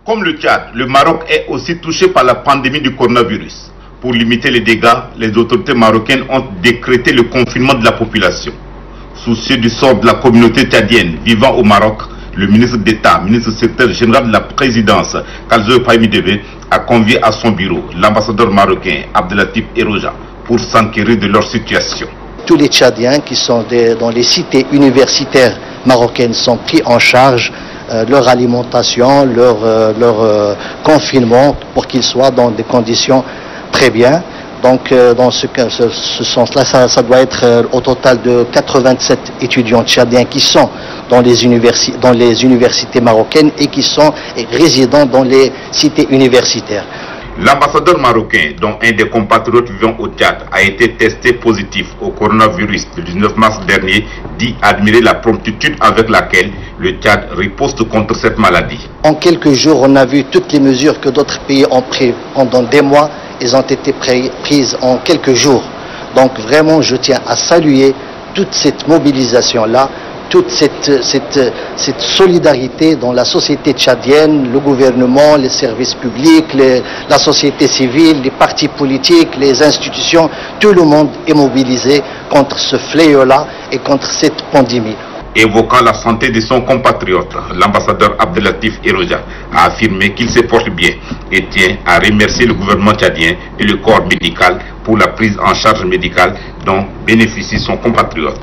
Comme le Tchad, le Maroc est aussi touché par la pandémie du coronavirus. Pour limiter les dégâts, les autorités marocaines ont décrété le confinement de la population. Soucieux du sort de la communauté tchadienne vivant au Maroc, le ministre d'État, ministre secrétaire général de la présidence, Khalzo Païmidébé, a convié à son bureau l'ambassadeur marocain Abdelatif Eroja pour s'enquérir de leur situation. Tous les Tchadiens qui sont dans les cités universitaires marocaines sont pris en charge, leur alimentation, leur confinement, pour qu'ils soient dans des conditions très bien. Donc dans ce sens-là, ça doit être au total de 87 étudiants tchadiens qui sont dans les universités marocaines et qui sont résidents dans les cités universitaires. L'ambassadeur marocain, dont un des compatriotes vivant au Tchad, a été testé positif au coronavirus le 19 mars dernier, dit admirer la promptitude avec laquelle le Tchad riposte contre cette maladie. En quelques jours, on a vu toutes les mesures que d'autres pays ont prises pendant des mois. Elles ont été prises en quelques jours. Donc vraiment, je tiens à saluer toute cette mobilisation-là, toute cette solidarité dans la société tchadienne, le gouvernement, les services publics, la société civile, les partis politiques, les institutions. Tout le monde est mobilisé contre ce fléau-là et contre cette pandémie. Évoquant la santé de son compatriote, l'ambassadeur Abdelatif Eroja a affirmé qu'il se porte bien et tient à remercier le gouvernement tchadien et le corps médical pour la prise en charge médicale dont bénéficie son compatriote.